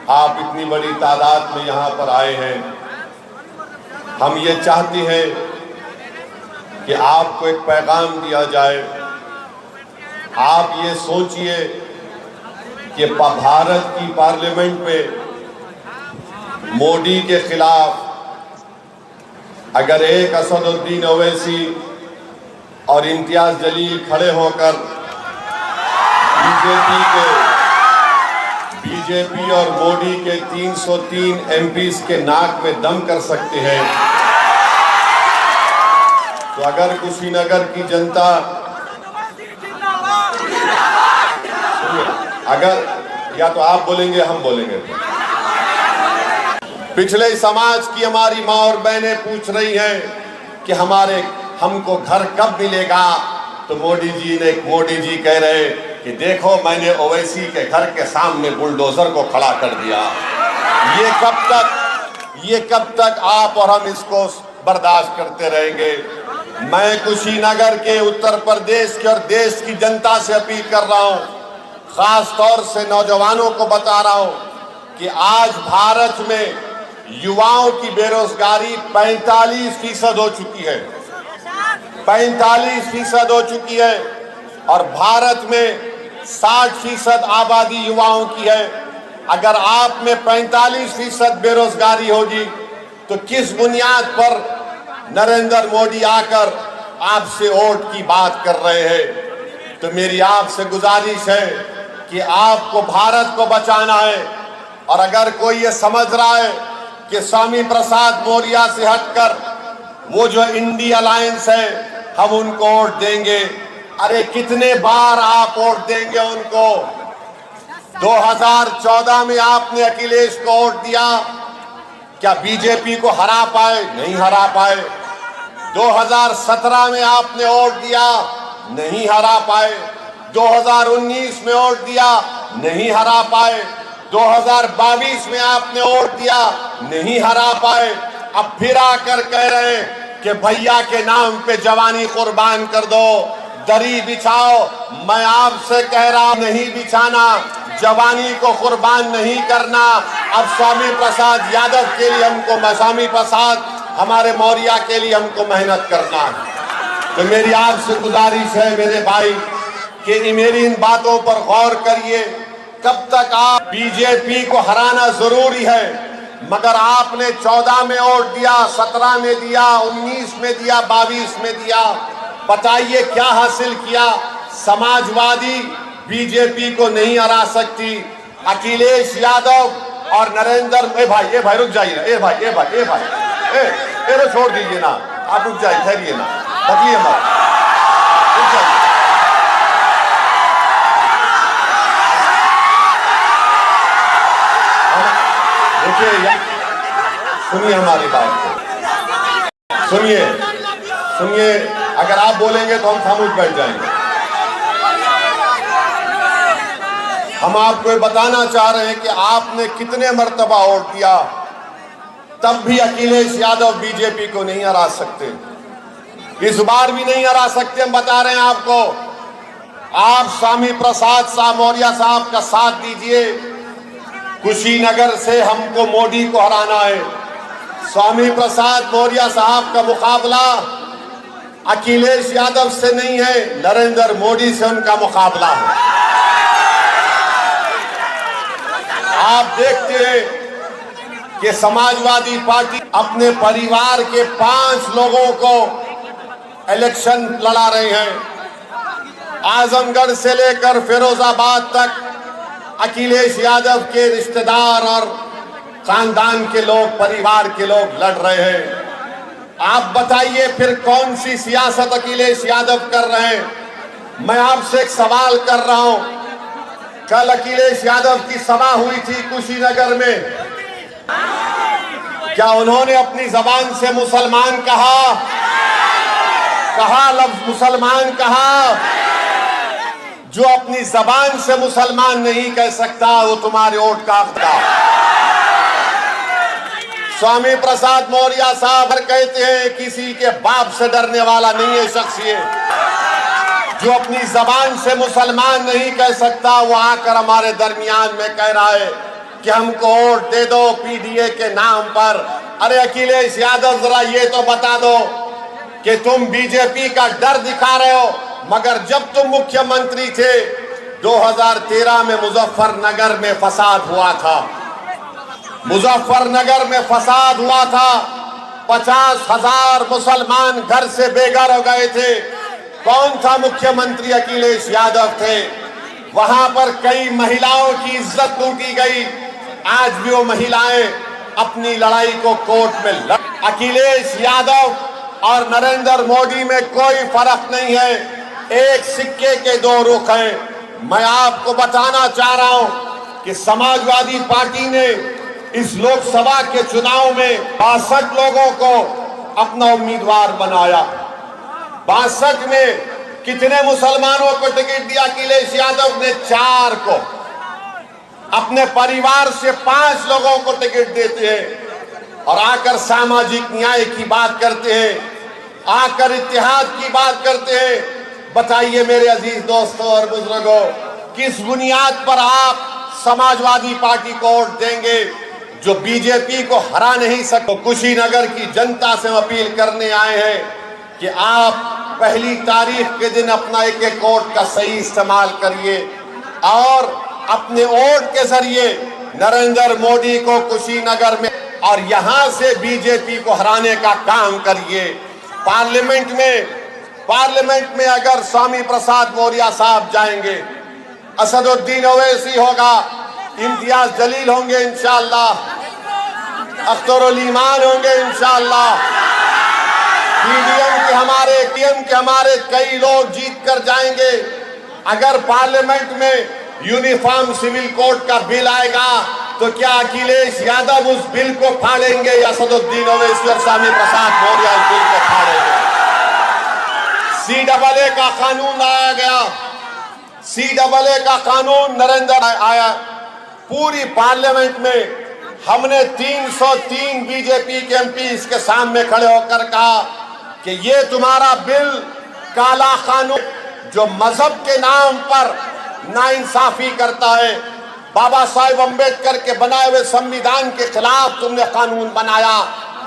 आप इतनी बड़ी तादाद में यहाँ पर आए हैं। हम ये चाहते हैं कि आपको एक पैगाम दिया जाए। आप ये सोचिए कि भारत की पार्लियामेंट में मोदी के खिलाफ अगर एक असदुद्दीन ओवैसी और इम्तियाज जलील खड़े होकर बीजेपी और मोदी के 303 एमपीज के नाक में दम कर सकते हैं, तो अगर कुशीनगर की जनता अगर या तो आप बोलेंगे हम बोलेंगे। पिछले समाज की हमारी माँ और बहनें पूछ रही हैं कि हमको घर कब मिलेगा, तो मोदी जी कह रहे कि देखो मैंने ओवैसी के घर के सामने बुलडोजर को खड़ा कर दिया। ये कब तक आप और हम इसको बर्दाश्त करते रहेंगे। मैं कुशीनगर के, उत्तर प्रदेश के और देश की जनता से अपील कर रहा हूं, खास तौर से नौजवानों को बता रहा हूं कि आज भारत में युवाओं की बेरोजगारी 45% हो चुकी है। 45% हो चुकी है और भारत में 60% आबादी युवाओं की है। अगर आप में 45% बेरोजगारी होगी तो किस बुनियाद पर नरेंद्र मोदी आकर आपसे वोट की बात कर रहे हैं। तो मेरी आपसे गुजारिश है कि आपको भारत को बचाना है, और अगर कोई ये समझ रहा है कि स्वामी प्रसाद मौर्य से हटकर वो जो इंडिया अलायंस है हम उनको वोट देंगे, अरे कितने बार आप वोट देंगे उनको। 2014 में आपने अखिलेश को वोट दिया, क्या बीजेपी को हरा पाए? नहीं हरा पाए। 2017 में आपने वोट दिया, नहीं हरा पाए। 2019 में वोट दिया, नहीं हरा पाए। 2022 में आपने वोट दिया, नहीं हरा पाए। अब फिर आकर कह रहे हैं कि भैया के नाम पे जवानी कुर्बान कर दो, दरी बिछाओ। मैं आपसे कह रहा नहीं बिछाना, जवानी को कुर्बान नहीं करना। अब स्वामी प्रसाद यादव के लिए स्वामी प्रसाद हमारे मौर्य के लिए हमको मेहनत करना है। तो मेरी आपसे गुजारिश है मेरे भाई कि मेरी इन बातों पर गौर करिए। कब तक आप बीजेपी को हराना जरूरी है, मगर आपने 14 में वोट दिया, 17 में दिया, 19 में दिया, 22 में दिया। बताइए क्या हासिल किया? समाजवादी बीजेपी को नहीं हरा सकती। अखिलेश यादव और नरेंद्र ए भाई रुक जाइए। ए भाई छोड़ दीजिए ना, आप रुक जाइए, ठहरिए ना, बदलिए मत, रुक जाइए। देखिए, सुनिए हमारी बात को, सुनिए। अगर आप बोलेंगे तो हम खामोश बैठ जाएंगे। हम आपको बताना चाह रहे हैं कि आपने कितने मर्तबा वोट दिया, तब भी अखिलेश यादव बीजेपी को नहीं हरा सकते। इस बार भी नहीं हरा सकते। हम बता रहे हैं आपको, आप स्वामी प्रसाद मौर्य साहब का साथ दीजिए। कुशीनगर से हमको मोदी को हराना है। स्वामी प्रसाद मौर्य साहब का मुकाबला अखिलेश यादव से नहीं है, नरेंद्र मोदी से उनका मुकाबला है। आप देखते हैं कि समाजवादी पार्टी अपने परिवार के 5 लोगों को इलेक्शन लड़ा रहे हैं। आजमगढ़ से लेकर फिरोजाबाद तक अखिलेश यादव के रिश्तेदार और खानदान के लोग, परिवार के लोग लड़ रहे हैं। आप बताइए फिर कौन सी सियासत अखिलेश यादव कर रहे हैं? मैं आपसे एक सवाल कर रहा हूं। कल अखिलेश यादव की सभा हुई थी कुशीनगर में, क्या उन्होंने अपनी जबान से मुसलमान कहा? लफ्ज मुसलमान कहा? जो अपनी जबान से मुसलमान नहीं कह सकता वो तुम्हारे वोट का हकदार। स्वामी प्रसाद मौर्य साहब कहते हैं किसी के बाप से डरने वाला नहीं है शख्स ये। जो अपनी जबान से मुसलमान नहीं कह सकता वो आकर हमारे दरमियान में कह रहा है कि हमको वोट दे दो पीडीए के नाम पर। अरे अखिलेश यादव, जरा ये तो बता दो कि तुम बीजेपी का डर दिखा रहे हो, मगर जब तुम मुख्यमंत्री थे 2013 में मुजफ्फरनगर में फसाद हुआ था। मुजफ्फरनगर में फसाद हुआ था, 50,000 मुसलमान घर से बेघर हो गए थे। कौन था मुख्यमंत्री? अखिलेश यादव थे। वहां पर कई महिलाओं की इज्जत लूटी गई। आज भी वो महिलाएं अपनी लड़ाई को कोर्ट में लड़। अखिलेश यादव और नरेंद्र मोदी में कोई फर्क नहीं है, एक सिक्के के दो रुख हैं। मैं आपको बताना चाह रहा हूं कि समाजवादी पार्टी ने इस लोकसभा के चुनाव में 62 लोगों को अपना उम्मीदवार बनाया। 62 में कितने मुसलमानों को टिकट दिया? अखिलेश यादव ने 4 को। अपने परिवार से 5 लोगों को टिकट देते हैं और आकर सामाजिक न्याय की बात करते हैं, आकर इत्तेहाद की बात करते हैं। बताइए मेरे अजीज दोस्तों और बुजुर्गों, किस बुनियाद पर आप समाजवादी पार्टी को वोट देंगे जो बीजेपी को हरा नहीं सकते? कुशीनगर की जनता से अपील करने आए हैं कि आप पहली तारीख के दिन अपना एक वोट का सही इस्तेमाल करिए और अपने वोट के जरिए नरेंद्र मोदी को कुशीनगर में और यहां से बीजेपी को हराने का काम करिए। पार्लियामेंट में अगर स्वामी प्रसाद मौर्य साहब जाएंगे, असदुद्दीन ओवैसी होगा, इम्तियाज जलील होंगे इंशाअल्लाह, अख्तरुल ईमान होंगे इंशाअल्लाह, पीडीएम के हमारे कई लोग जीत कर जाएंगे। अगर पार्लियामेंट में यूनिफॉर्म सिविल कोड का बिल आएगा तो क्या अखिलेश यादव उस बिल को फाड़ेंगे या असदुद्दीन ओवैसी और स्वामी प्रसाद मौर्य उस बिल को फाड़ेंगे? CAA का कानून लाया गया, CAA का कानून नरेंद्र आया। पूरी पार्लियामेंट में हमने 303 बीजेपी के एमपी इसके सामने खड़े होकर कहा कि ये तुम्हारा बिल काला कानून जो मजहब के नाम पर नाइंसाफी करता है, बाबा साहेब अम्बेडकर के बनाए हुए संविधान के खिलाफ तुमने कानून बनाया।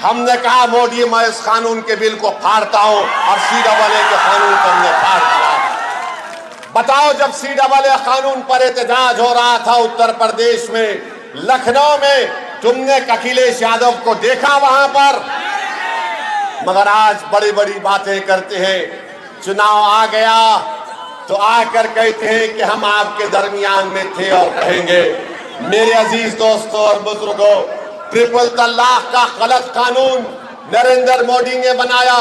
हमने कहा मोदी, मैं इस कानून के बिल को फाड़ता हूं और CAA के कानून को हमने फाड़ दिया। बताओ, जब CAA कानून पर एहतजाज हो रहा था उत्तर प्रदेश में, लखनऊ में, तुमने अखिलेश यादव को देखा वहां पर? मगर आज बड़ी बड़ी बातें करते हैं। चुनाव आ गया तो आकर कहते हैं कि हम आपके दरमियान में थे और कहेंगे। मेरे अजीज दोस्तों और बुजुर्गों, ट्रिपल तलाक का गलत कानून नरेंद्र मोदी ने बनाया।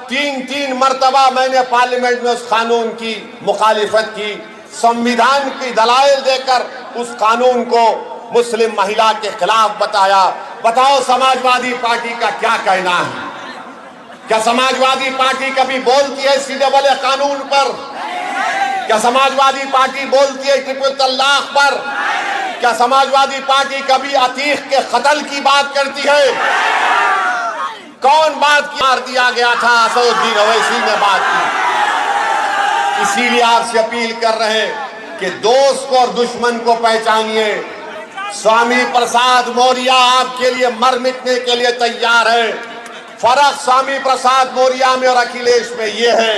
3 मर्तबा मैंने पार्लियामेंट में उस कानून की मुखालिफत की, संविधान की दलाइल देकर उस कानून को मुस्लिम महिला के खिलाफ बताया। बताओ समाजवादी पार्टी का क्या कहना है? क्या समाजवादी पार्टी कभी बोलती है CAA कानून पर? क्या समाजवादी पार्टी बोलती है ट्रिपल तलाक पर? क्या समाजवादी पार्टी कभी अतीक के कत्ल की बात करती है? कौन बात की? मार दिया गया था, असदुद्दीन ओवैसी ने बात की। इसीलिए आपसे अपील कर रहे हैं कि दोस्त और दुश्मन को पहचानिए। स्वामी प्रसाद मौर्य आपके लिए मर मिटने के लिए तैयार है। फर्क स्वामी प्रसाद मौर्य में और अखिलेश में ये है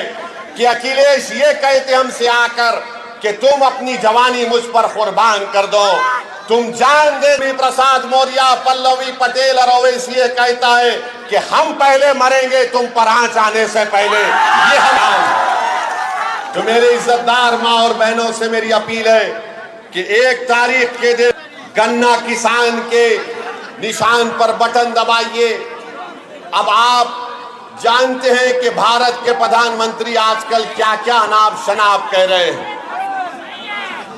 कि अखिलेश ये कहते हमसे आकर कि तुम अपनी जवानी मुझ पर कुर्बान कर दो, तुम जान दे। प्रसाद मौर्य, पल्लवी पटेल और ओवैसी ये कहता है कि हम पहले मरेंगे तुम पर आंच आने से पहले। ये हम तो मेरे इज्जतदार माँ और बहनों से मेरी अपील है कि 1 तारीख के दिन गन्ना किसान के निशान पर बटन दबाइए। अब आप जानते हैं कि भारत के प्रधानमंत्री आजकल क्या क्या अनाप शनाप कह रहे हैं।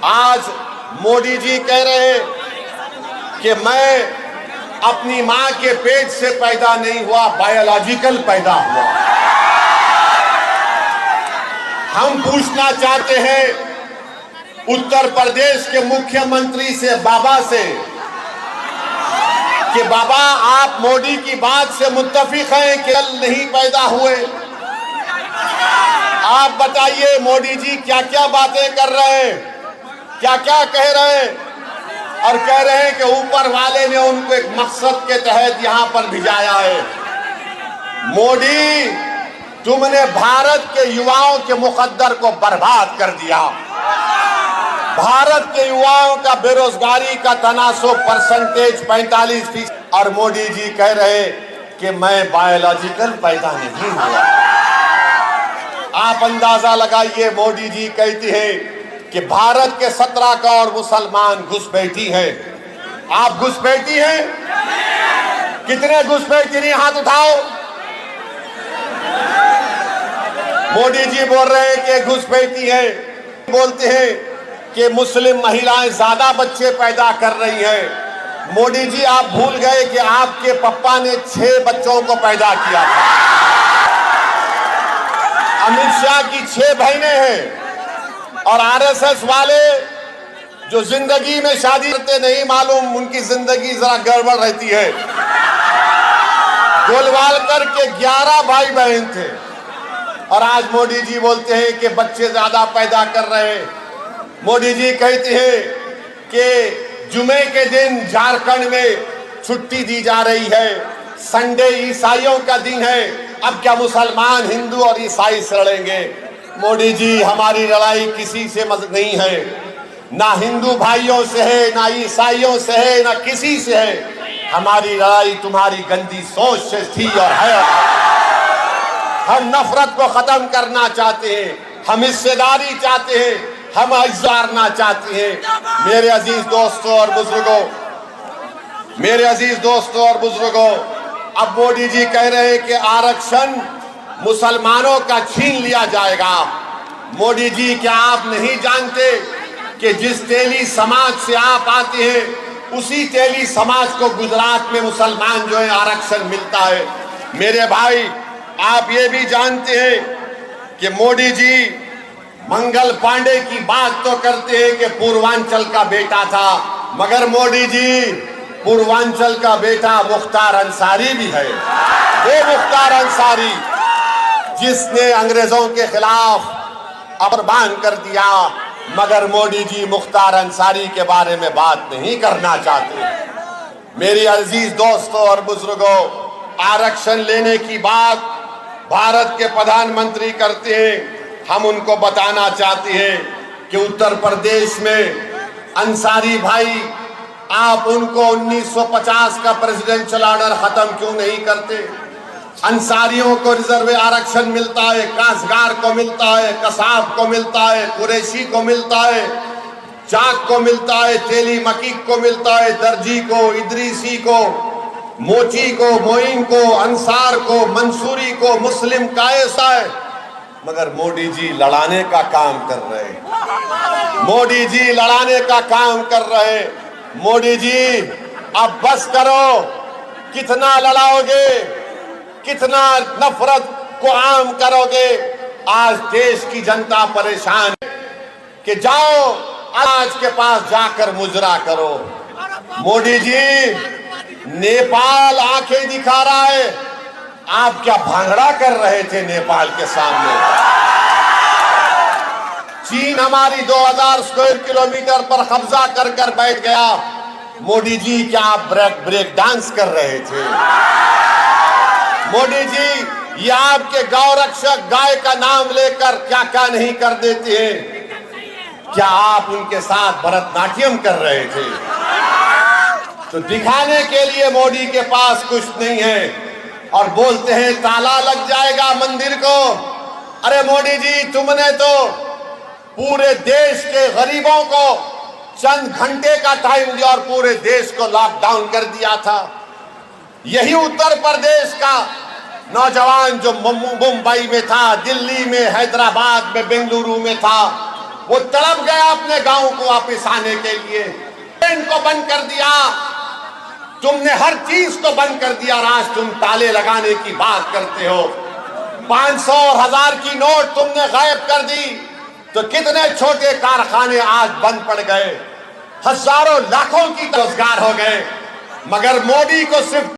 आज मोदी जी कह रहे हैं कि मैं अपनी मां के पेट से पैदा नहीं हुआ, बायोलॉजिकल पैदा हुआ। हम पूछना चाहते हैं उत्तर प्रदेश के मुख्यमंत्री से, बाबा से, कि बाबा आप मोदी की बात से मुत्तफिक हैं कि नहीं पैदा हुए? आप बताइए मोदी जी क्या क्या बातें कर रहे हैं, क्या क्या कह रहे हैं? और कह रहे हैं कि ऊपर वाले ने उनको एक मकसद के तहत यहां पर भिजाया है। मोदी, तुमने भारत के युवाओं के मुकद्दर को बर्बाद कर दिया। भारत के युवाओं का बेरोजगारी का तनासुब परसेंटेज 45%। और मोदी जी कह रहे कि मैं बायोलॉजिकल पैदा नहीं हुआ। आप अंदाजा लगाइए, मोदी जी कहती है कि भारत के 17 करोड़ मुसलमान घुसपैठी हैं। आप घुसपैठी हैं? कितने घुसपैठी नहीं, हाथ उठाओ। मोदी जी बोल रहे हैं कि घुसपैठी है। बोलते हैं कि मुस्लिम महिलाएं ज्यादा बच्चे पैदा कर रही हैं। मोदी जी, आप भूल गए कि आपके पप्पा ने 6 बच्चों को पैदा किया था। अमित शाह की 6 बहनें हैं। और आरएसएस वाले जो जिंदगी में शादी करते नहीं, मालूम उनकी जिंदगी जरा गड़बड़ रहती है। गोलवालकर के 11 भाई बहन थे और आज मोदी जी बोलते हैं कि बच्चे ज्यादा पैदा कर रहे हैं। मोदी जी कहते हैं कि जुमे के दिन झारखंड में छुट्टी दी जा रही है। संडे ईसाइयों का दिन है। अब क्या मुसलमान, हिंदू और ईसाई से लड़ेंगे? मोदी जी, हमारी लड़ाई किसी से नहीं है, ना हिंदू भाइयों से है, ना ईसाइयों से है, ना किसी से है। हमारी लड़ाई तुम्हारी गंदी सोच से थी और है। हम नफरत को खत्म करना चाहते हैं, हम हिस्सेदारी चाहते हैं, हम इज़्ज़ारना चाहते हैं। मेरे अजीज दोस्तों और बुजुर्गों, मेरे अजीज दोस्तों और बुजुर्गों, अब मोदी जी कह रहे हैं कि आरक्षण मुसलमानों का छीन लिया जाएगा। मोदी जी, क्या आप नहीं जानते कि जिस तेली समाज से आप आते हैं उसी तेली समाज को गुजरात में मुसलमान जो है आरक्षण मिलता है। मेरे भाई, आप ये भी जानते हैं कि मोदी जी मंगल पांडे की बात तो करते हैं कि पूर्वांचल का बेटा था, मगर मोदी जी पूर्वांचल का बेटा मुख्तार अंसारी भी है। वो मुख्तार अंसारी जिसने अंग्रेजों के खिलाफ अमरबान कर दिया, मगर मोदी जी मुख्तार अंसारी के बारे में बात नहीं करना चाहते। मेरे अजीज दोस्तों और बुजुर्गों, आरक्षण लेने की बात भारत के प्रधानमंत्री करते हैं। हम उनको बताना चाहते हैं कि उत्तर प्रदेश में अंसारी भाई, आप उनको 1950 का प्रेसिडेंशियल ऑर्डर खत्म क्यों नहीं करते? अंसारियों को रिजर्व आरक्षण मिलता है, काश्तकार को मिलता है, कसाब को मिलता है, कुरैशी को मिलता है, चाक को मिलता है, तेली मकीक को मिलता है, दर्जी को, इदरीसी को, मोची को, मोइन को, अंसार को, मंसूरी को, मुस्लिम का ऐसा है। मगर मोदी जी लड़ाने का काम कर रहे हैं। मोदी जी लड़ाने का काम कर रहे हैं। मोदी जी, अब बस करो। कितना लड़ाओगे? कितना नफरत को आम करोगे? आज देश की जनता परेशान है कि जाओ आज के पास जाकर मुजरा करो। मोदी जी, नेपाल आंखें दिखा रहा है। आप क्या भांगड़ा कर रहे थे नेपाल के सामने? चीन हमारी 2000 स्क्वायर किलोमीटर पर कब्जा कर कर बैठ गया। मोदी जी, क्या आप ब्रेक डांस कर रहे थे? मोदी जी, ये आपके गौ रक्षक गाय का नाम लेकर क्या क्या नहीं कर देते हैं? क्या आप उनके साथ भरतनाट्यम कर रहे थे? तो दिखाने के लिए मोदी के पास कुछ नहीं है और बोलते हैं ताला लग जाएगा मंदिर को। अरे मोदी जी, तुमने तो पूरे देश के गरीबों को चंद घंटे का टाइम दिया और पूरे देश को लॉकडाउन कर दिया था। यही उत्तर प्रदेश का नौजवान जो मुंबई में था, दिल्ली में, हैदराबाद में, बेंगलुरु में था, वो तड़प गया अपने गांव को वापस आने के लिए। ट्रेन को बंद कर दिया, तुमने हर चीज को बंद कर दिया। आज तुम ताले लगाने की बात करते हो। 500 और 1000 की नोट तुमने गायब कर दी। तो कितने छोटे कारखाने आज बंद पड़ गए, हजारों लाखों की रोजगार हो गए। मगर मोदी को सिर्फ